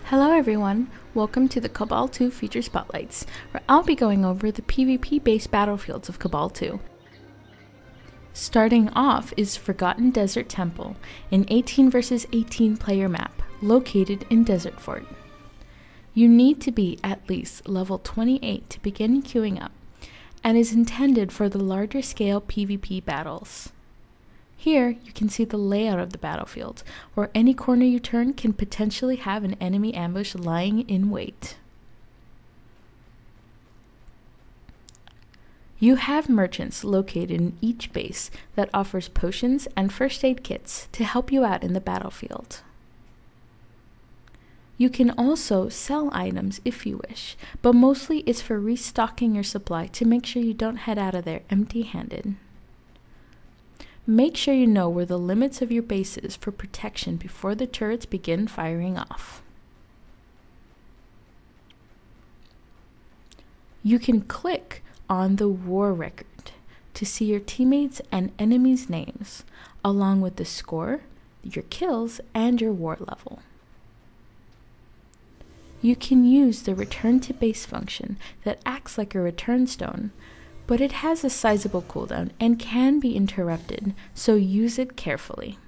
Hello everyone, welcome to the Cabal 2 Feature Spotlights, where I'll be going over the PvP-based battlefields of Cabal 2. Starting off is Forgotten Desert Temple, an 18 vs 18 player map, located in Desert Fort. You need to be at least level 28 to begin queuing up, and is intended for the larger scale PvP battles. Here, you can see the layout of the battlefield, where any corner you turn can potentially have an enemy ambush lying in wait. You have merchants located in each base that offers potions and first aid kits to help you out in the battlefield. You can also sell items if you wish, but mostly it's for restocking your supply to make sure you don't head out of there empty-handed. Make sure you know where the limits of your base is for protection before the turrets begin firing off. You can click on the war record to see your teammates' and enemies' names, along with the score, your kills, and your war level. You can use the return to base function that acts like a return stone, but it has a sizable cooldown and can be interrupted, so use it carefully.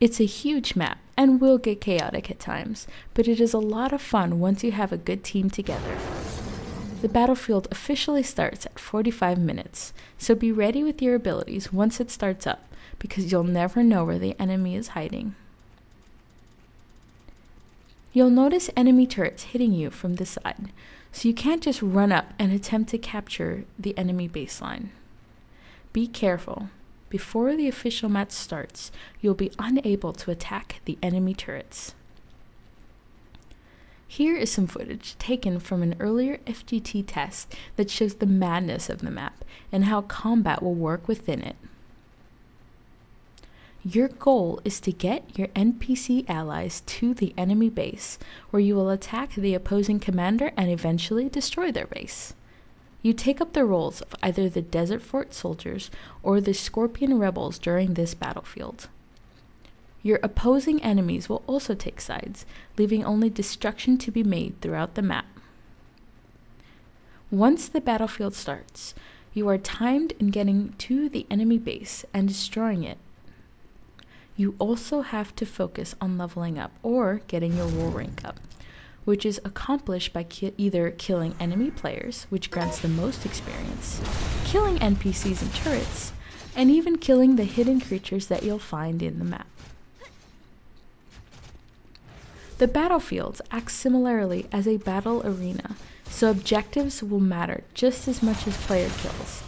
It's a huge map and will get chaotic at times, but it is a lot of fun once you have a good team together. The battlefield officially starts at 45 minutes, so be ready with your abilities once it starts up, because you'll never know where the enemy is hiding. You'll notice enemy turrets hitting you from the side, so you can't just run up and attempt to capture the enemy baseline. Be careful. Before the official match starts, you'll be unable to attack the enemy turrets. Here is some footage taken from an earlier FGT test that shows the madness of the map and how combat will work within it. Your goal is to get your NPC allies to the enemy base, where you will attack the opposing commander and eventually destroy their base. You take up the roles of either the Desert Fort soldiers or the Scorpion rebels during this battlefield. Your opposing enemies will also take sides, leaving only destruction to be made throughout the map. Once the battlefield starts, you are timed in getting to the enemy base and destroying it. You also have to focus on leveling up or getting your war rank up, which is accomplished by either killing enemy players, which grants the most experience, killing NPCs and turrets, and even killing the hidden creatures that you'll find in the map. The battlefields act similarly as a battle arena, so objectives will matter just as much as player kills.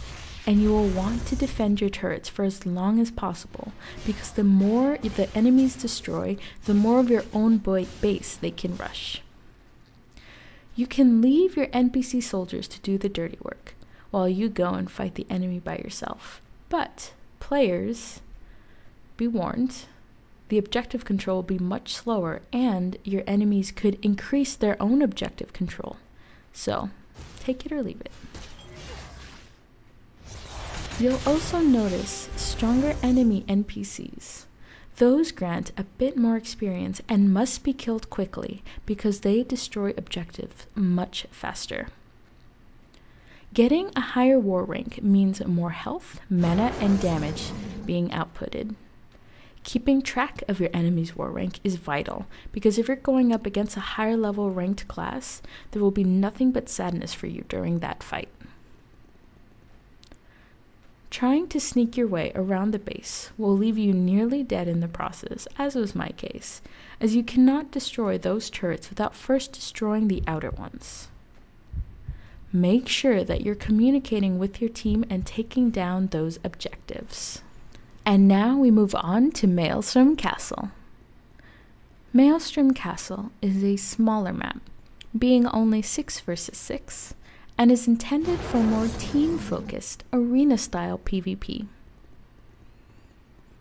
And you will want to defend your turrets for as long as possible, because the more the enemies destroy, the more of your own base they can rush. You can leave your NPC soldiers to do the dirty work, while you go and fight the enemy by yourself. But, players, be warned, the objective control will be much slower, and your enemies could increase their own objective control. So, take it or leave it. You'll also notice stronger enemy NPCs. Those grant a bit more experience and must be killed quickly because they destroy objectives much faster. Getting a higher war rank means more health, mana, and damage being outputted. Keeping track of your enemy's war rank is vital, because if you're going up against a higher level ranked class, there will be nothing but sadness for you during that fight. Trying to sneak your way around the base will leave you nearly dead in the process, as was my case, as you cannot destroy those turrets without first destroying the outer ones. Make sure that you're communicating with your team and taking down those objectives. And now we move on to Maelstrom Castle. Maelstrom Castle is a smaller map, being only 6 vs 6, and is intended for more team-focused, arena-style PvP.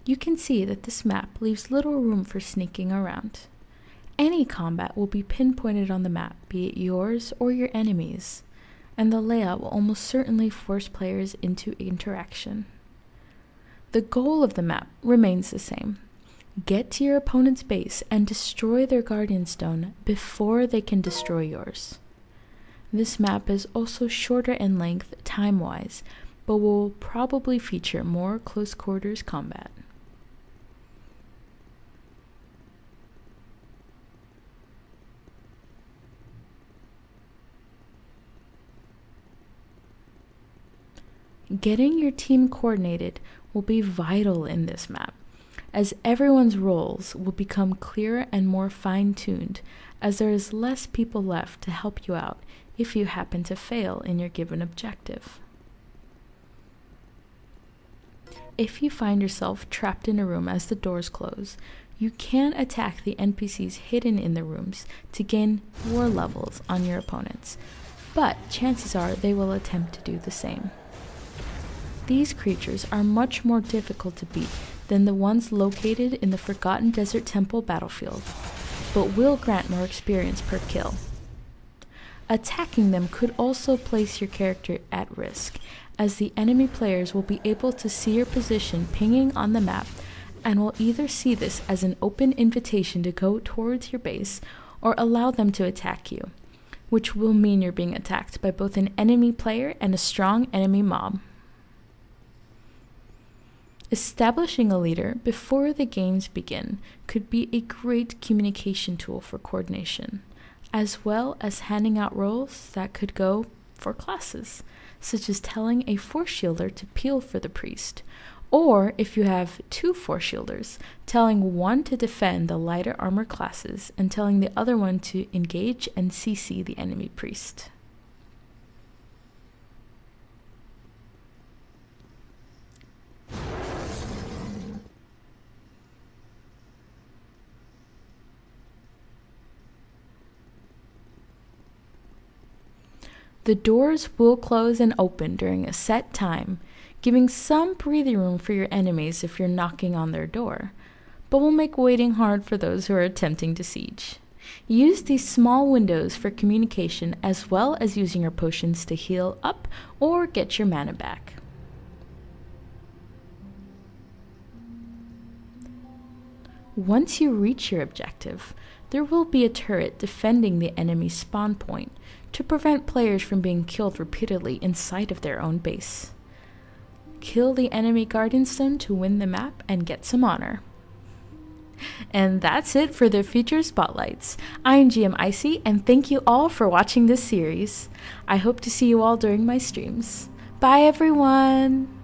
You can see that this map leaves little room for sneaking around. Any combat will be pinpointed on the map, be it yours or your enemies, and the layout will almost certainly force players into interaction. The goal of the map remains the same: Get to your opponent's base and destroy their Guardian Stone before they can destroy yours. This map is also shorter in length time-wise, but will probably feature more close quarters combat. Getting your team coordinated will be vital in this map, as everyone's roles will become clearer and more fine-tuned, as there is less people left to help you out if you happen to fail in your given objective. If you find yourself trapped in a room as the doors close, you can attack the NPCs hidden in the rooms to gain war levels on your opponents, but chances are they will attempt to do the same. These creatures are much more difficult to beat than the ones located in the Forgotten Desert Temple battlefield, but will grant more experience per kill. Attacking them could also place your character at risk, as the enemy players will be able to see your position pinging on the map and will either see this as an open invitation to go towards your base or allow them to attack you, which will mean you're being attacked by both an enemy player and a strong enemy mob. Establishing a leader before the games begin could be a great communication tool for coordination, as well as handing out roles that could go for classes, such as telling a Force Shielder to peel for the priest, or if you have 2 Force Shielders, telling one to defend the lighter armor classes and telling the other one to engage and CC the enemy priest. The doors will close and open during a set time, giving some breathing room for your enemies if you're knocking on their door, but will make waiting hard for those who are attempting to siege. Use these small windows for communication as well as using your potions to heal up or get your mana back. Once you reach your objective, there will be a turret defending the enemy's spawn point to prevent players from being killed repeatedly inside of their own base. Kill the enemy Guardian Stone to win the map and get some honor. And that's it for the feature spotlights. I am GM ICEE, and thank you all for watching this series. I hope to see you all during my streams. Bye everyone!